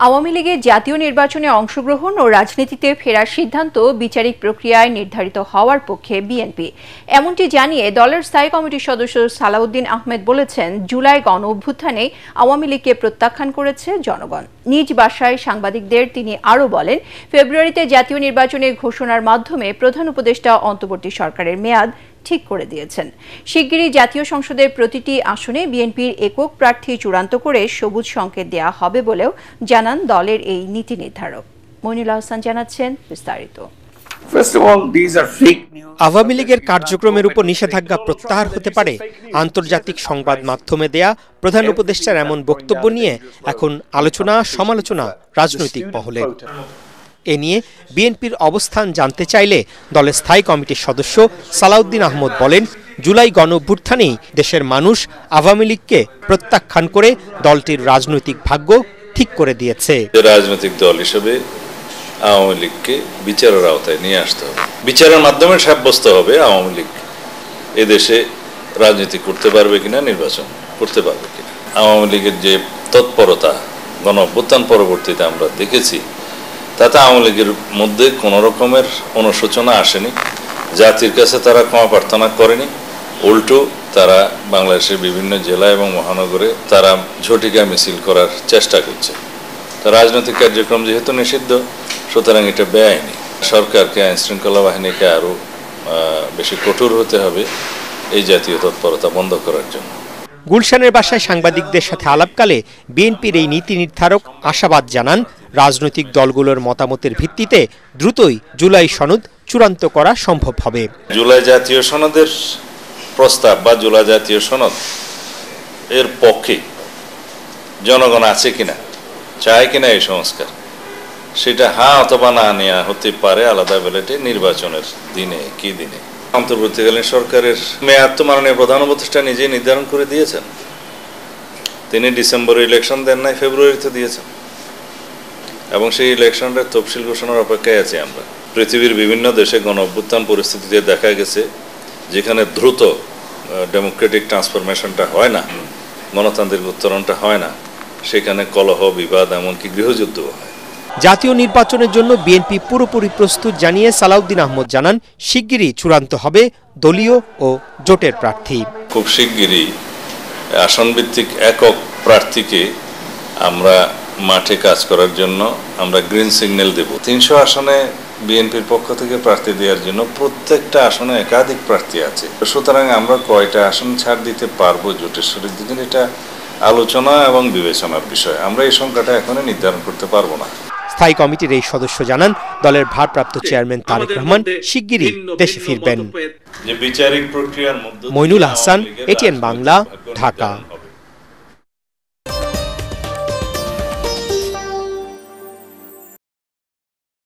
আওয়ামী লীগের জাতীয় নির্বাচনে অংশগ্রহণ ও রাজনীতিতে ফেরার সিদ্ধান্ত বিচারিক প্রক্রিয়ায় নির্ধারিত হওয়ার পক্ষে বিএনপি। এমনটি জানিয়ে দলের স্থায়ী কমিটির সদস্য সালাউদ্দিন আহমেদ বলেছেন, জুলাই গণঅভ্যুত্থানে আওয়ামী লীগকে প্রত্যাখ্যান করেছে জনগণ। নিজ বাসায় সাংবাদিকদের তিনি আরও বলেন, ফেব্রুয়ারিতে জাতীয় নির্বাচনের ঘোষণার মাধ্যমে প্রধান উপদেষ্টা অন্তর্বর্তী সরকারের মেয়াদ ঠিক করে দিয়েছেন। শিগগিরই জাতীয় সংসদের প্রতিটি আসনে বিএনপির একক প্রার্থী চূড়ান্ত করে সবুজ সংকেত দেওয়া হবে বলেও জানান দলের এই নীতি নির্ধারক। মইনুল হাসান জানাচ্ছেন বিস্তারিত। আওয়ামী লীগের কার্যক্রমের উপর নিষেধাজ্ঞা প্রত্যাহার হতে পারে আন্তর্জাতিক সংবাদ মাধ্যমে দেয়া প্রধান উপদেষ্টার এমন বক্তব্য নিয়ে এখন আলোচনা সমালোচনা রাজনৈতিক মহলে। এ নিয়ে বিএনপির অবস্থান জানতে চাইলে দলের স্থায়ী কমিটির সদস্য সালাউদ্দিন আহমেদ বলেন, জুলাই গণঅভ্যুত্থানেই দেশের মানুষ আওয়ামী লীগকে প্রত্যাখ্যান করে দলটির রাজনৈতিক ভাগ্য ঠিক করে দিয়েছে। রাজনৈতিক দল হিসেবে আওয়ামী লীগকে বিচারের আওতায় নিয়ে আসতে হবে। বিচারের মাধ্যমে সাব্যস্ত হবে আওয়ামী লীগ এদেশে রাজনীতি করতে পারবে কিনা, নির্বাচন করতে পারবে কিনা। আওয়ামী লীগের যে তৎপরতা গণঅভ্যুত্থান পরবর্তীতে আমরা দেখেছি, তাতে আওয়ামী লীগের মধ্যে কোনো রকমের অনুশোচনা আসেনি। জাতির কাছে তারা ক্ষমা প্রার্থনা করেনি, উল্টো তারা বাংলাদেশের বিভিন্ন জেলা এবং মহানগরে তারা ঝটিকা মিছিল করার চেষ্টা করছে। রাজনৈতিক কার্যক্রম যেহেতু নিষিদ্ধ, সুতরাং এটা বেআইনি। সরকারকে, আইন শৃঙ্খলা বাহিনীকে আরও বেশি কঠোর হতে হবে এই জাতীয় তৎপরতা বন্ধ করার জন্য। গুলশানের বাসায় সাংবাদিকদের সাথে আলাপকালে বিএনপির এই নীতি নির্ধারক আশাবাদ জানান, রাজনৈতিক দলগুলোর মতামতের ভিত্তিতে দ্রুতই জুলাই সনদ চূড়ান্ত করা সম্ভব হবে। জুলাই জাতীয় সনদের প্রস্তাব বা জুলাই জাতীয় সনদ এর পক্ষে জনগণ আছে কিনা, চায় কিনা এই সংস্কার, সেটা হ্যাঁ অথবা না নেওয়া হতে পারে আলাদা ব্যালটে নির্বাচনের দিনে। কি দিনে? অন্তর্বর্তীকালীন সরকারের মেয়াদ তো মাননীয় প্রধান উপদেষ্টা নিজেই নির্ধারণ করে দিয়েছেন। তিনি ডিসেম্বরে ইলেকশন দেন নাই, ফেব্রুয়ারিতে দিয়েছেন, এবং সেই ইলেকশনের তফসিল ঘোষণার অপেক্ষায় আছি আমরা। পৃথিবীর বিভিন্ন দেশে গণঅভ্যুত্থান পরিস্থিতিতে দেখা গেছে, যেখানে দ্রুত ডেমোক্রেটিক ট্রান্সফরমেশনটা হয় না, গণতান্ত্রিক উত্তরণটা হয় না, সেখানে কলহ, বিবাদ, এমনকি গৃহযুদ্ধ হয়। জাতীয় নির্বাচনের জন্য বিএনপি পুরোপুরি প্রস্তুত জানিয়ে সালাউদ্দিন আহমেদ জানান, শিগগিরই চূড়ান্ত হবে দলীয় ও জোটের প্রার্থী। খুব শিগগিরই আসনভিত্তিক একক প্রার্থীকে আমরা মাঠে কাজ করার জন্য আমরা গ্রিন সিগন্যাল দেব। 300 আসনে বিএনপির পক্ষ থেকে প্রার্থী দেওয়ার জন্য প্রত্যেকটা আসনে একাধিক প্রার্থী আছে। সুতরাং আমরা কয়টা আসন ছাড় দিতে পারবো জোটের শরীর দিকে, এটা আলোচনা এবং বিবেচনার বিষয়। আমরা এই সংখ্যাটা এখনই নির্ধারণ করতে পারবো না। স্থায়ী কমিটির এই সদস্য জানান, দলের ভারপ্রাপ্ত চেয়ারম্যান তারেক রহমান শিগগিরই দেশে ফিরবেন। যে বিচারিক প্রক্রিয়ার মধ্যে মইনুল হাসান, এটিএন বাংলা, ঢাকা।